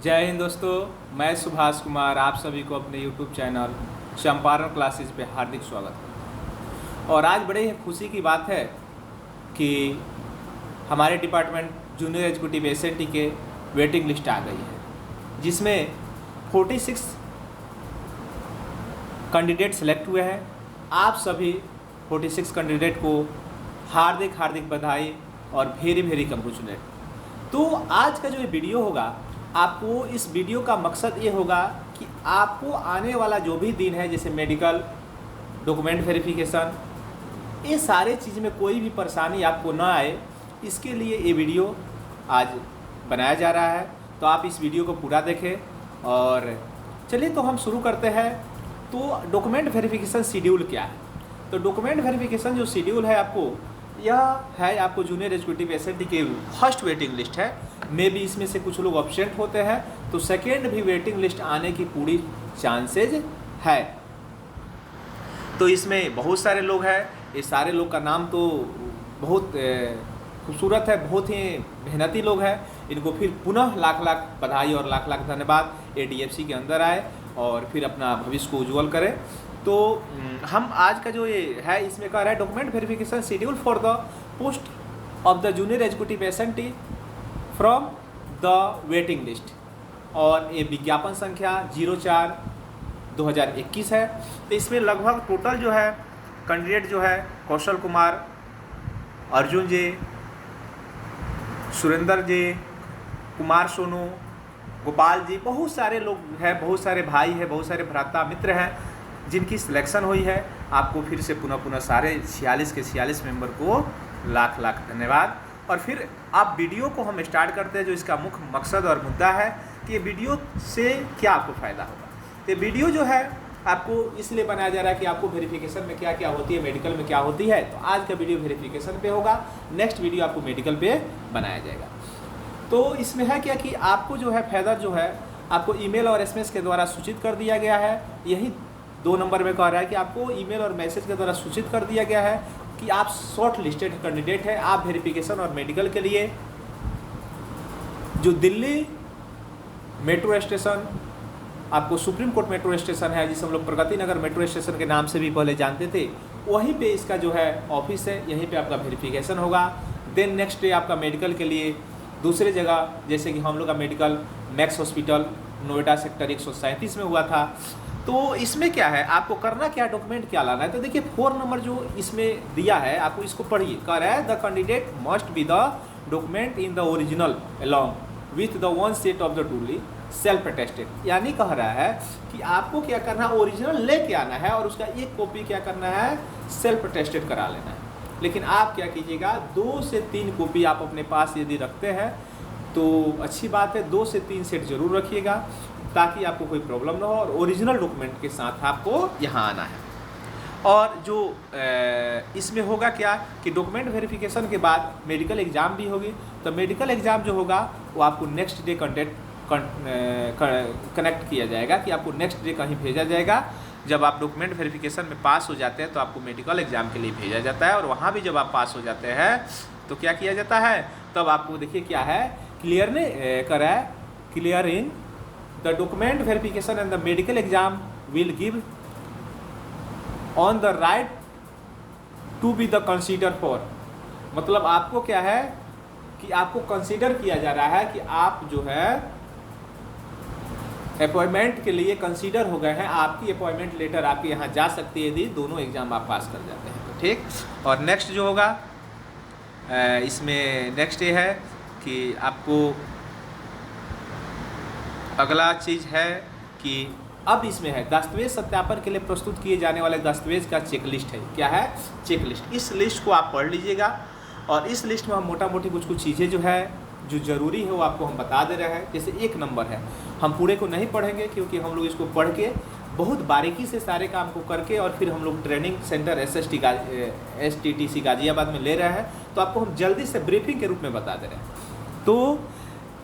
जय हिंद दोस्तों, मैं सुभाष कुमार आप सभी को अपने YouTube चैनल चंपारण क्लासेस पे हार्दिक स्वागत है। और आज बड़े ही खुशी की बात है कि हमारे डिपार्टमेंट जूनियर एग्जीक्यूटिव एसएनटी के वेटिंग लिस्ट आ गई है, जिसमें 46 कैंडिडेट सेलेक्ट हुए हैं। आप सभी 46 कैंडिडेट को हार्दिक बधाई और वेरी कंग्रेचुलेट। तो आज का जो ये वीडियो होगा, आपको इस वीडियो का मकसद ये होगा कि आपको आने वाला जो भी दिन है, जैसे मेडिकल, डॉक्यूमेंट वेरिफिकेशन, ये सारे चीज़ में कोई भी परेशानी आपको ना आए, इसके लिए ये वीडियो आज बनाया जा रहा है। तो आप इस वीडियो को पूरा देखें। और चलिए तो हम शुरू करते हैं। तो डॉक्यूमेंट वेरिफिकेशन शेड्यूल क्या है? तो डॉक्यूमेंट वेरिफिकेशन जो शेड्यूल है यह है आपको जूनियर एग्जीक्यूटिव एसएनटी के फर्स्ट वेटिंग लिस्ट है। मे भी इसमें से कुछ लोग एब्सेंट होते हैं, तो सेकेंड भी वेटिंग लिस्ट आने की पूरी चांसेज है। तो इसमें बहुत सारे लोग हैं। ये सारे लोग का नाम तो बहुत खूबसूरत है, बहुत ही मेहनती लोग हैं। इनको फिर पुनः लाख बधाई और लाख धन्यवाद। एडीएफसी के अंदर आए और फिर अपना भविष्य को उज्जवल करें। तो हम आज का जो ये है, इसमें कह रहा है document verification schedule for the post of the junior executive SNT from the waiting list. और ये विज्ञापन संख्या 04/2021 है। तो इसमें लगभग टोटल जो है कैंडिडेट जो है कौशल कुमार, अर्जुन जी, सुरेंद्र जी, कुमार सोनू, गोपाल जी, बहुत सारे लोग हैं, बहुत सारे भाई हैं, बहुत सारे भ्राता मित्र हैं जिनकी सिलेक्शन हुई है। आपको फिर से पुनः सारे 46 के 46 मेंबर को लाख धन्यवाद। और फिर आप वीडियो को हम स्टार्ट करते हैं। जो इसका मुख्य मकसद और मुद्दा है कि ये वीडियो से क्या आपको फ़ायदा होगा। ये वीडियो जो है आपको इसलिए बनाया जा रहा है कि आपको वेरिफिकेशन में क्या क्या होती है, मेडिकल में क्या होती है। तो आज का वीडियो वेरिफिकेशन पे होगा, नेक्स्ट वीडियो आपको मेडिकल पे बनाया जाएगा। तो इसमें है क्या कि आपको जो है फ़ायदा जो है आपको ईमेल और एसएमएस के द्वारा सूचित कर दिया गया है। यही 2 नंबर में कह रहा है कि आपको ईमेल और मैसेज के द्वारा सूचित कर दिया गया है कि आप शॉर्ट लिस्टेड कैंडिडेट हैं। आप वेरिफिकेशन और मेडिकल के लिए जो दिल्ली मेट्रो स्टेशन, आपको सुप्रीम कोर्ट मेट्रो स्टेशन है, जिसे हम लोग प्रगति नगर मेट्रो स्टेशन के नाम से भी पहले जानते थे, वहीं पे इसका जो है ऑफिस है, यहीं पे आपका वेरिफिकेशन होगा। देन नेक्स्ट डे आपका मेडिकल के लिए दूसरे जगह, जैसे कि हम लोग का medical max hospital Noida sector 137 में हुआ था। तो इसमें क्या है, आपको करना क्या, डॉक्यूमेंट क्या लाना है। तो देखिए 4 नंबर जो इसमें दिया है, आपको इसको पढ़िए। कह रहा है the candidate must be the document in the original along with the 1 set of the duly self attested. यानी कह रहा है कि आपको क्या करना है, ओरिजिनल लेके आना है और उसका एक कॉपी क्या करना है, सेल्फ अटेस्टेड करा लेना है। लेकिन आप क्या कीजिएगा, 2 से 3 कॉपी आप अपने पास यदि रखते हैं तो अच्छी बात है। 2 से 3 सेट जरूर रखिएगा ताकि आपको कोई प्रॉब्लम ना हो। और ओरिजिनल डॉक्यूमेंट के साथ आपको यहाँ आना है। और जो इसमें होगा क्या कि डॉक्यूमेंट वेरिफिकेशन के बाद मेडिकल एग्ज़ाम भी होगी। तो मेडिकल एग्ज़ाम जो होगा वो आपको नेक्स्ट डे कनेक्ट किया जाएगा, कि आपको नेक्स्ट डे कहीं भेजा जाएगा। जब आप डॉक्यूमेंट वेरिफिकेशन में पास हो जाते हैं तो आपको मेडिकल एग्ज़ाम के लिए भेजा जाता है। और वहाँ भी जब आप पास हो जाते हैं तो क्या किया जाता है, तब आपको देखिए क्या है, क्लियर ने करा है, clearing the document verification and the medical exam will give on the right to be the consider for. मतलब आपको क्या है कि आपको कंसीडर किया जा रहा है कि आप जो है अपॉइंटमेंट के लिए कंसीडर हो गए हैं। आपकी अपॉइंटमेंट लेटर आपके यहाँ जा सकती है यदि दोनों एग्ज़ाम आप पास कर जाते हैं तो। ठीक। और नेक्स्ट जो होगा इसमें नेक्स्ट ये है कि आपको अगला चीज़ है कि अब इसमें है दस्तावेज सत्यापन के लिए प्रस्तुत किए जाने वाले दस्तावेज का चेकलिस्ट है। क्या है, चेकलिस्ट। इस लिस्ट को आप पढ़ लीजिएगा। और इस लिस्ट में हम मोटा मोटी कुछ चीज़ें जो है जो ज़रूरी है वो आपको हम बता दे रहे हैं। जैसे 1 नंबर है, हम पूरे को नहीं पढ़ेंगे क्योंकि हम लोग इसको पढ़ के बहुत बारीकी से सारे काम को करके और फिर हम लोग ट्रेनिंग सेंटर STTC गाजियाबाद में ले रहे हैं। तो आपको हम जल्दी से ब्रीफिंग के रूप में बता दे रहे हैं। तो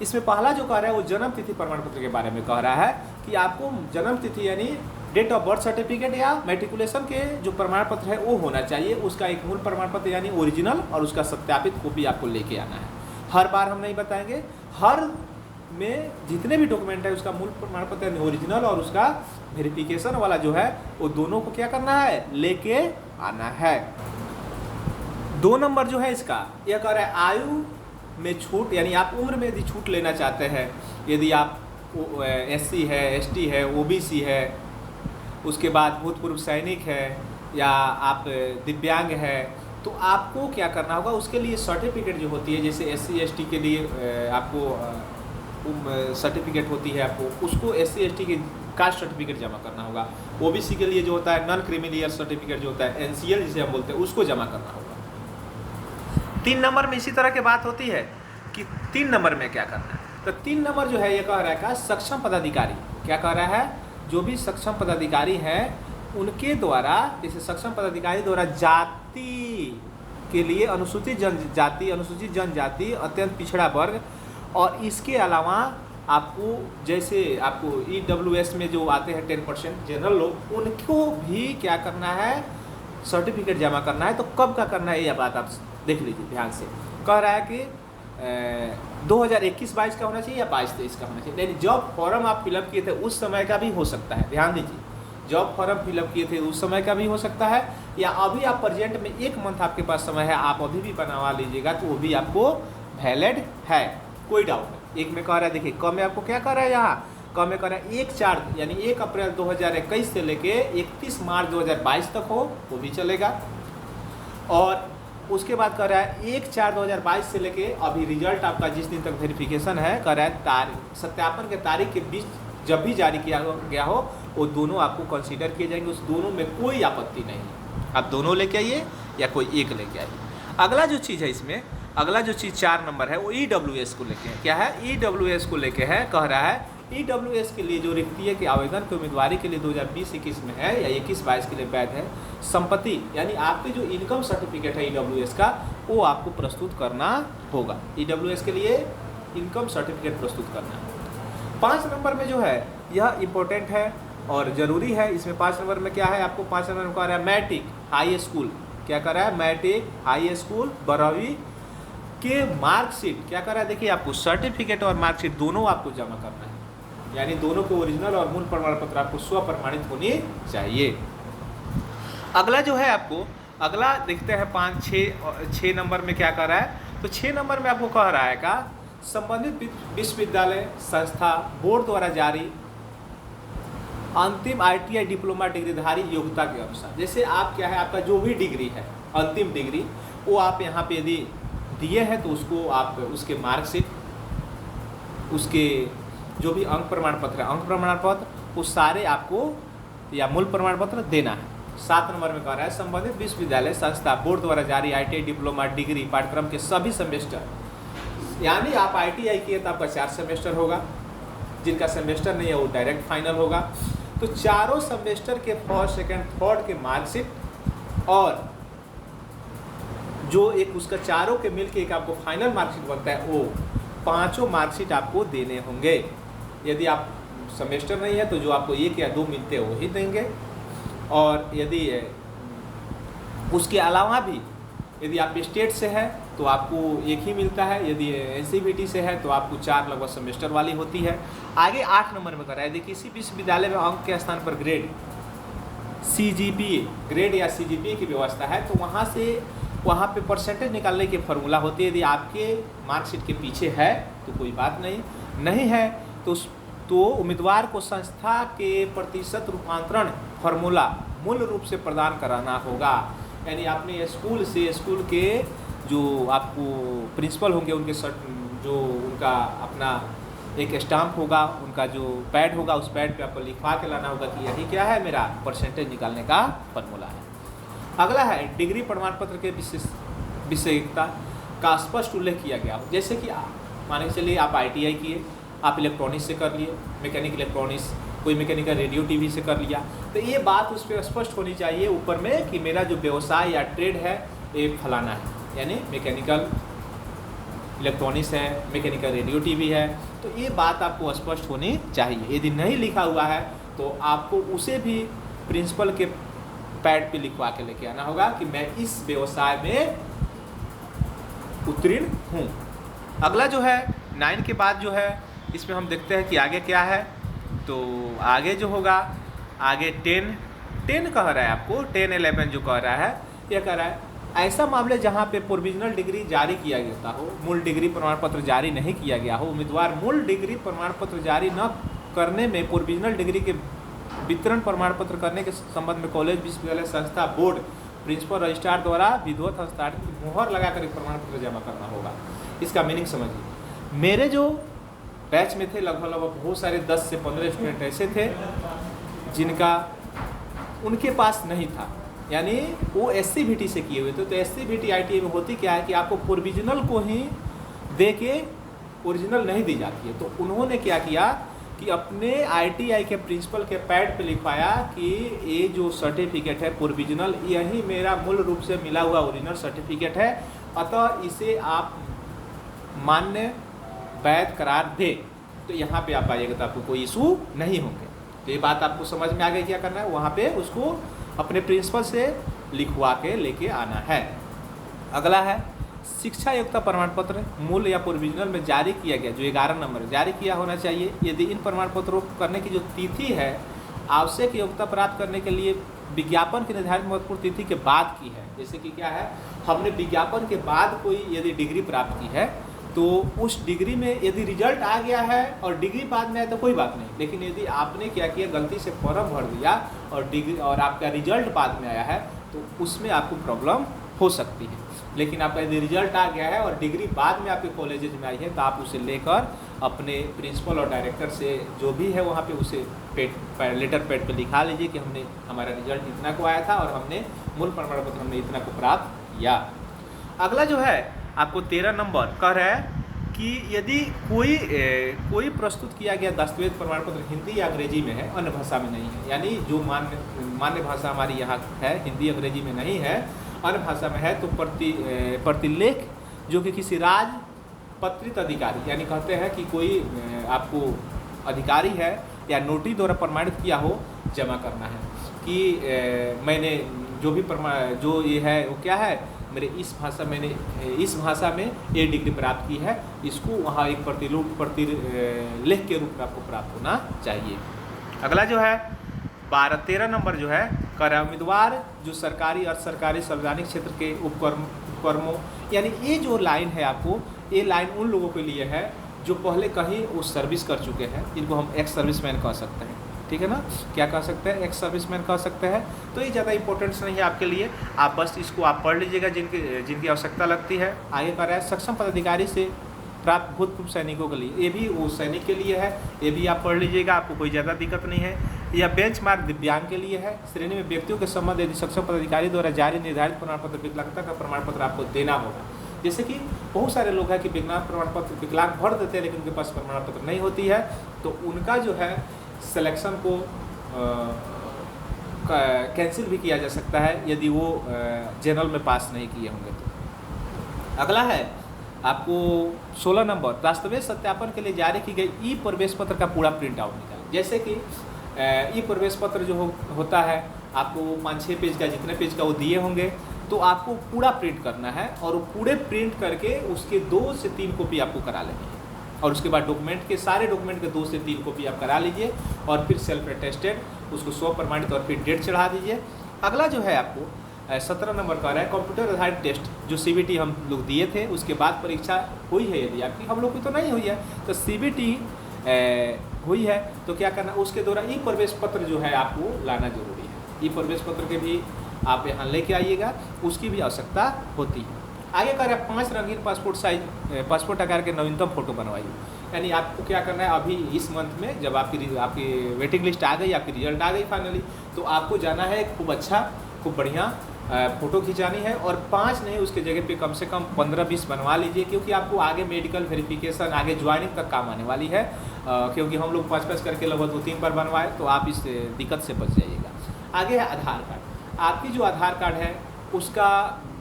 इसमें पहला जो कह रहा है वो जन्म तिथि प्रमाण पत्र के बारे में कह रहा है कि आपको जन्म तिथि यानी डेट ऑफ बर्थ सर्टिफिकेट या मैट्रिकुलेशन के जो प्रमाण पत्र है वो होना चाहिए। उसका एक मूल प्रमाण पत्र यानी ओरिजिनल और उसका सत्यापित कॉपी आपको लेके आना है। हर बार हम नहीं बताएंगे, हर में जितने भी डॉक्यूमेंट है उसका मूल प्रमाण पत्र यानी ओरिजिनल और उसका वेरिफिकेशन वाला जो है वो दोनों को क्या करना है, लेके आना है। 2 नंबर जो है इसका यह कह रहा है आयु में छूट, यानी आप उम्र में यदि छूट लेना चाहते हैं, यदि आप SC है, ST है, OBC है, उसके बाद भूतपूर्व सैनिक है या आप दिव्यांग है, तो आपको क्या करना होगा, उसके लिए सर्टिफिकेट जो होती है, जैसे SC ST के लिए आपको सर्टिफिकेट होती है, आपको उसको SC ST की कास्ट सर्टिफिकेट जमा करना होगा। OBC के लिए जो होता है नॉन क्रिमिनल सर्टिफिकेट जो होता है NCL जिसे हम बोलते हैं, उसको जमा करना होगा। 3 नंबर में इसी तरह की बात होती है कि 3 नंबर में क्या करना है। तो 3 नंबर जो है ये कह रहा है का सक्षम पदाधिकारी, क्या कह रहा है, जो भी सक्षम पदाधिकारी हैं उनके द्वारा, जैसे सक्षम पदाधिकारी द्वारा जाति के लिए अनुसूचित जनजाति, अत्यंत पिछड़ा वर्ग, और इसके अलावा आपको जैसे आपको EWS में जो आते हैं 10% जनरल लोग, उनको भी क्या करना है, सर्टिफिकेट जमा करना है। तो कब का करना है यह बात आप देख लीजिए ध्यान से। कह रहा है कि 2021-22 का होना चाहिए या 22-23 का होना चाहिए, यानी जब फॉर्म आप फिलअप किए थे उस समय का भी हो सकता है। ध्यान दीजिए, जब फॉर्म फिलअप किए थे उस समय का भी हो सकता है, या अभी आप प्रेजेंट में 1 मंथ आपके पास समय है, आप अभी भी बनवा लीजिएगा तो वो भी आपको वैलिड है, कोई डाउट नहीं। एक में कह रहा है, देखिए कम में आपको क्या कह रहा है, यहाँ कम में कह रहा है 1/4 यानी 1 अप्रैल 2021 से लेके 31 मार्च 2022 तक हो, वो भी चलेगा। और उसके बाद कह रहा है 1/4/2022 से लेके अभी रिजल्ट आपका जिस दिन तक वेरिफिकेशन है, कह रहा है तारीख सत्यापन के तारीख के बीच जब भी जारी किया गया हो, वो दोनों आपको कंसीडर किए जाएंगे, उस दोनों में कोई आपत्ति नहीं है। आप दोनों लेके आइए या कोई एक लेके आइए। अगला जो चीज़ है इसमें, अगला जो चीज़ 4 नंबर है वो EWS को लेके है। क्या है, EWS को लेके है। कह रहा है EWS के लिए जो रिक्तियों के आवेदन की उम्मीदवारी के लिए 2020-21 में है या 21-22 के लिए वैध है, संपत्ति यानी आपके जो इनकम सर्टिफिकेट है EWS का, वो आपको प्रस्तुत करना होगा। EWS के लिए इनकम सर्टिफिकेट प्रस्तुत करना है। 5 नंबर में जो है यह इम्पोर्टेंट है और ज़रूरी है। इसमें 5 नंबर में क्या है, आपको 5 नंबर में कह रहा है मैट्रिक हाई स्कूल, क्या कर रहा है, मैट्रिक हाई स्कूल 12वीं के मार्कशीट, क्या कर रहा है, देखिए आपको सर्टिफिकेट और मार्कशीट दोनों आपको जमा करना है, यानी दोनों के ओरिजिनल और मूल प्रमाण पत्र आपको स्वप्रमाणित होनी चाहिए। अगला जो है आपको, अगला देखते हैं 6 नंबर में क्या कर रहा है। तो 6 नंबर में आपको कह रहा है का संबंधित विश्वविद्यालय संस्था बोर्ड द्वारा जारी अंतिम ITI डिप्लोमा डिग्रीधारी योग्यता के अनुसार, जैसे आप क्या है, आपका जो भी डिग्री है अंतिम डिग्री, वो आप यहाँ पे यदि दिए हैं तो उसको आप उसके मार्कशीट, उसके जो भी अंक प्रमाण पत्र है, अंक प्रमाण पत्र, वो सारे आपको या मूल प्रमाण पत्र देना है। 7 नंबर में कह रहा है संबंधित विश्वविद्यालय संस्था बोर्ड द्वारा जारी ITI डिप्लोमा डिग्री पाठ्यक्रम के सभी सेमेस्टर, यानी आप ITI किए तो आपका 4 सेमेस्टर होगा, जिनका सेमेस्टर नहीं है वो डायरेक्ट फाइनल होगा। तो चारों सेमेस्टर के फर्स्ट सेकंड थर्ड के मार्कशीट और जो एक उसका चारों के मिलके एक आपको फाइनल मार्कशीट बनता है, वो 5 मार्कशीट आपको देने होंगे। यदि आप सेमेस्टर नहीं है तो जो आपको 1 या 2 मिलते हैं वही देंगे, और यदि उसके अलावा भी यदि आप स्टेट से है तो आपको 1 ही मिलता है, यदि NCVT से है तो आपको 4 लगभग सेमेस्टर वाली होती है। आगे 8 नंबर में कराया, देखिए किसी विश्वविद्यालय में अंक के स्थान पर ग्रेड CGPA, ग्रेड या CGPA की व्यवस्था है, तो वहाँ पे परसेंटेज निकालने की फॉर्मूला होती है। यदि आपके मार्कशीट के पीछे है तो कोई बात नहीं है तो उम्मीदवार को संस्था के प्रतिशत रूपांतरण फॉर्मूला मूल रूप से प्रदान कराना होगा, यानी आपने स्कूल के जो आपको प्रिंसिपल होंगे उनके जो उनका अपना एक स्टाम्प होगा, उनका जो पैड होगा, उस पैड पे आपको लिखवा के लाना होगा कि यही क्या है, मेरा परसेंटेज निकालने का फॉर्मूला है। अगला है डिग्री प्रमाण पत्र के विशेषता का स्पष्ट उल्लेख किया गया हो, जैसे कि मान के चलिए आप ITI किए, आप इलेक्ट्रॉनिक्स से कर लिए, मैकेनिकल इलेक्ट्रॉनिक्स, कोई मैकेनिकल रेडियो TV से कर लिया, तो ये बात उस पर स्पष्ट होनी चाहिए ऊपर में कि मेरा जो व्यवसाय या ट्रेड है ये फलाना है, यानी मैकेनिकल इलेक्ट्रॉनिक्स है, मैकेनिकल रेडियो TV है, तो ये बात आपको स्पष्ट होनी चाहिए। यदि नहीं लिखा हुआ है तो आपको उसे भी प्रिंसिपल के पैड पे लिखवा के लेके आना होगा कि मैं इस व्यवसाय में उत्तीर्ण हूँ। अगला जो है 9 के बाद जो है इसमें हम देखते हैं कि आगे क्या है। तो आगे जो होगा, आगे 10 कह रहा है आपको, 10-11 जो कह रहा है, यह कह रहा है ऐसा मामले जहां पे प्रोविजनल डिग्री जारी किया गया हो, मूल डिग्री प्रमाण पत्र जारी नहीं किया गया हो, उम्मीदवार मूल डिग्री प्रमाण पत्र जारी न करने में प्रोविजनल डिग्री के वितरण प्रमाण पत्र करने के संबंध में कॉलेज, विश्वविद्यालय, संस्था, बोर्ड, प्रिंसिपल, रजिस्ट्रार द्वारा विधिवत हस्ताक्षर की मुहर लगाकर एक प्रमाण पत्र जमा करना होगा। इसका मीनिंग समझिए। मेरे जो बैच में थे लगभग बहुत सारे 10 से 15 स्टूडेंट ऐसे थे जिनका उनके पास नहीं था, यानी वो SCVT से किए हुए थे। तो SCVT ITI में होती क्या है कि आपको प्रोविजनल को ही दे के ओरिजिनल नहीं दी जाती है। तो उन्होंने क्या किया कि अपने ITI के प्रिंसिपल के पैड पे लिखवाया कि ये जो सर्टिफिकेट है प्रोविजनल, यही मेरा मूल रूप से मिला हुआ ओरिजिनल सर्टिफिकेट है, अतः इसे आप मान्य वैध करार दे। तो यहाँ पे आप आइएगा तो आपको कोई इशू नहीं होंगे। तो ये बात आपको समझ में आ गई, क्या करना है वहाँ पे उसको अपने प्रिंसिपल से लिखवा के लेके आना है। अगला है शिक्षा योग्यता प्रमाण पत्र मूल या प्रोविजनल में जारी किया गया, जो 11 नंबर जारी किया होना चाहिए। यदि इन प्रमाण पत्रों को करने की जो तिथि है आवश्यक योग्यता प्राप्त करने के लिए विज्ञापन की निर्धारित महत्वपूर्ण तिथि के बाद की है। जैसे कि क्या है, हमने विज्ञापन के बाद कोई यदि डिग्री प्राप्त की है तो उस डिग्री में यदि रिजल्ट आ गया है और डिग्री बाद में आया तो कोई बात नहीं, लेकिन यदि आपने क्या किया गलती से फॉर्म भर दिया और डिग्री और आपका रिजल्ट बाद में आया है तो उसमें आपको प्रॉब्लम हो सकती है। लेकिन आपका यदि रिजल्ट आ गया है और डिग्री बाद में आपके कॉलेजेज में आई है तो आप उसे लेकर अपने प्रिंसिपल और डायरेक्टर से जो भी है वहाँ पे उसे लेटर पैड पे लिखा लीजिए कि हमने हमारा रिजल्ट इतना को आया था और हमने मूल प्रमाण पत्र हमने इतना को प्राप्त किया। अगला जो है आपको 13 नंबर कह रहा है कि यदि कोई प्रस्तुत किया गया दस्तावेज प्रमाण पत्र हिंदी या अंग्रेजी में है, अन्य भाषा में नहीं है, यानी जो मान्य भाषा हमारी यहाँ है हिंदी अंग्रेजी में नहीं है, अन्य भाषा में है, तो प्रतिलेख जो कि किसी राजपत्रित अधिकारी, यानी कहते हैं कि कोई आपको अधिकारी है या नोटरी द्वारा प्रमाणित किया हो, जमा करना है कि मैंने जो भी जो ये है वो क्या है, मेरे इस भाषा में ये डिग्री प्राप्त की है, इसको वहाँ एक प्रतिलेख के रूप में आपको प्राप्त होना चाहिए। अगला जो है 12-13 नंबर जो है कर उम्मीदवार जो सरकारी अर्ध सरकारी सार्वजनिक क्षेत्र के उपक्रमों, यानी ये जो लाइन है आपको, ये लाइन उन लोगों के लिए है जो पहले कहीं वो सर्विस कर चुके हैं, इनको हम एक्स सर्विसमैन कह सकते हैं, ठीक है ना, क्या कह सकते हैं, एक्स सर्विसमैन कह सकते हैं। तो ये ज़्यादा इंपॉर्टेंस नहीं है आपके लिए, आप बस इसको आप पढ़ लीजिएगा जिनकी आवश्यकता लगती है। आगे कर रहा है सक्षम पदाधिकारी से प्राप्त भूतपूर्व सैनिकों के लिए, ये भी वो सैनिक के लिए है, ये भी आप पढ़ लीजिएगा, आपको कोई ज़्यादा दिक्कत नहीं है। यह बेंचमार्क दिव्यांग के लिए है। श्रेणी में व्यक्तियों के संबंध यदि सक्षम पदाधिकारी द्वारा जारी निर्धारित प्रमाण पत्र विकलांगता का प्रमाण पत्र आपको देना होगा। जैसे कि बहुत सारे लोग हैं कि विकलांग प्रमाण पत्र विकलांग भर देते हैं लेकिन उनके पास प्रमाण पत्र नहीं होती है, तो उनका जो है सिलेक्शन को कैंसिल भी किया जा सकता है यदि वो जनरल में पास नहीं किए होंगे तो। अगला है आपको 16 नंबर दस्तावेज सत्यापन के लिए जारी की गई ई प्रवेश पत्र का पूरा प्रिंट आउट निकालें। जैसे कि ई प्रवेश पत्र जो होता है आपको 5-6 पेज का, जितने पेज का वो दिए होंगे, तो आपको पूरा प्रिंट करना है और वो पूरे प्रिंट करके उसके 2 से 3 कॉपी आपको करा लेनी है और उसके बाद सारे डॉक्यूमेंट के 2 से 3 कॉपी आप करा लीजिए और फिर सेल्फ अटेस्टेड उसको 100 प्रमाणित और फिर डेट चढ़ा दीजिए। अगला जो है आपको 17 नंबर का रहा है कंप्यूटर आधारित टेस्ट, जो CBT हम लोग दिए थे उसके बाद परीक्षा हुई है, यदि आपकी हम लोग की तो नहीं हुई है तो CBT हुई है तो क्या करना, उसके द्वारा ई प्रवेश पत्र जो है आपको लाना जरूरी है। ई प्रवेश पत्र के भी आप यहाँ लेके आइएगा, उसकी भी आवश्यकता होती है। आगे कर 5 रंगीन पासपोर्ट आकार के नवीनतम फोटो बनवाइए। यानी आपको क्या करना है, अभी इस मंथ में जब आपकी वेटिंग लिस्ट आ गई, आपकी रिजल्ट आ गई फाइनली, तो आपको जाना है खूब अच्छा खूब बढ़िया फ़ोटो खिंचानी है और 5 नहीं उसके जगह पे कम से कम 15-20 बनवा लीजिए, क्योंकि आपको आगे मेडिकल वेरिफिकेशन, आगे ज्वाइनिंग तक काम आने वाली है। क्योंकि हम लोग 5-5 करके लगभग 2-3 बार बनवाए, तो आप इस दिक्कत से बच जाइएगा। आगे है आधार कार्ड। आपकी जो आधार कार्ड है उसका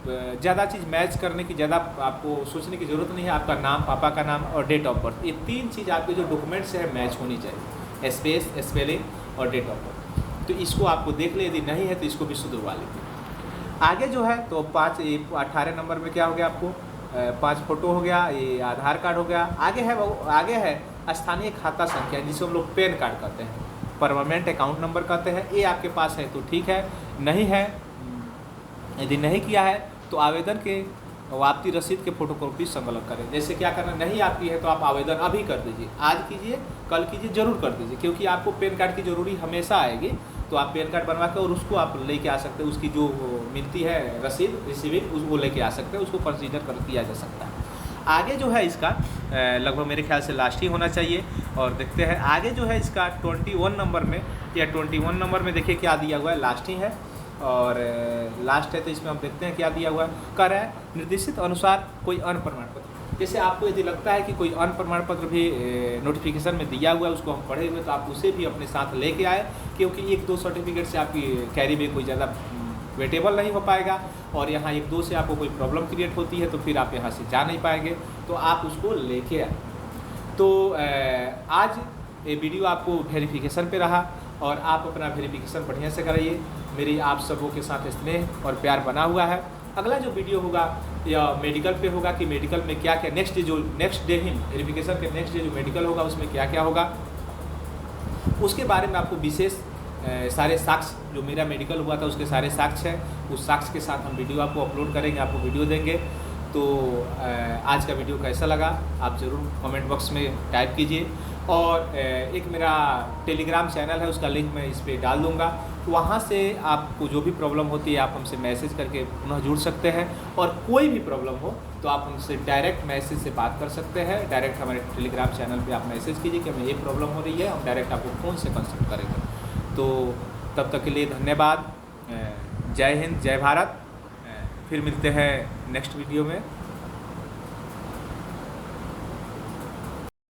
ज़्यादा चीज़ मैच करने की ज़्यादा आपको सोचने की ज़रूरत नहीं है। आपका नाम, पापा का नाम और डेट ऑफ बर्थ, ये 3 चीज़ आपके जो डॉक्यूमेंट्स है मैच होनी चाहिए, स्पेस, स्पेलिंग और डेट ऑफ बर्थ। तो इसको आपको देख ले, यदि नहीं है तो इसको भी सुधरवा लीजिए। आगे जो है तो 18 नंबर में क्या हो गया आपको 5 फोटो हो गया, ये आधार कार्ड हो गया। आगे है स्थानीय खाता संख्या जिसे हम लोग पैन कार्ड कहते हैं, परमानेंट अकाउंट नंबर कहते हैं, ये आपके पास है तो ठीक है, नहीं है, यदि नहीं किया है तो आवेदन के वापसी रसीद के फोटोकॉपी संकलन करें। जैसे क्या करना, नहीं आपकी है तो आप आवेदन अभी कर दीजिए, आज कीजिए, कल कीजिए, ज़रूर कर दीजिए, क्योंकि आपको पैन कार्ड की ज़रूरी हमेशा आएगी। तो आप पैन कार्ड बनवा के और उसको आप लेके आ सकते हैं, उसकी जो मिलती है रसीद रिसीविंग वो लेके आ सकते हैं, उसको कंसीडर कर किया जा सकता है। आगे जो है इसका लगभग मेरे ख्याल से लास्ट ही होना चाहिए। और देखते हैं आगे जो है इसका 21 नंबर में, या 21 नंबर में देखिए क्या दिया हुआ है, लास्ट ही है और लास्ट है, तो इसमें हम देखते हैं क्या दिया हुआ है। कह रहा है निर्देशित अनुसार कोई अन्य प्रमाण पत्र, जैसे आपको यदि लगता है कि कोई अन्य प्रमाण पत्र भी नोटिफिकेशन में दिया हुआ है, उसको हम पढ़े हुए, तो आप उसे भी अपने साथ लेके आए, क्योंकि 1-2 सर्टिफिकेट से आपकी कैरी में कोई ज़्यादा वेटेबल नहीं हो पाएगा, और यहाँ 1-2 से आपको कोई प्रॉब्लम क्रिएट होती है तो फिर आप यहाँ से जा नहीं पाएंगे, तो आप उसको लेके आए। तो आज ये वीडियो आपको वेरिफिकेशन पे रहा, और आप अपना वेरिफिकेशन बढ़िया से कराइए। मेरी आप सबों के साथ स्नेह और प्यार बना हुआ है। अगला जो वीडियो होगा या मेडिकल पे होगा कि मेडिकल में क्या क्या नेक्स्ट डे ही वेरिफिकेशन के नेक्स्ट डे जो मेडिकल होगा उसमें क्या क्या होगा, उसके बारे में आपको विशेष सारे साक्ष्य, जो मेरा मेडिकल हुआ था उसके सारे साक्ष्य हैं, उस साक्ष्य के साथ हम वीडियो आपको अपलोड करेंगे, आपको वीडियो देंगे। तो आज का वीडियो कैसा लगा आप ज़रूर कमेंट बॉक्स में टाइप कीजिए, और एक मेरा टेलीग्राम चैनल है, उसका लिंक मैं इस पर डाल दूँगा, तो वहाँ से आपको जो भी प्रॉब्लम होती है आप हमसे मैसेज करके पुनः जुड़ सकते हैं, और कोई भी प्रॉब्लम हो तो आप हमसे डायरेक्ट मैसेज से बात कर सकते हैं। डायरेक्ट हमारे टेलीग्राम चैनल पे आप मैसेज कीजिए कि हमें ये प्रॉब्लम हो रही है, हम डायरेक्ट आपको फ़ोन से कंसल्ट करेंगे। तो तब तक के लिए धन्यवाद। जय हिंद, जय भारत। फिर मिलते हैं नेक्स्ट वीडियो में।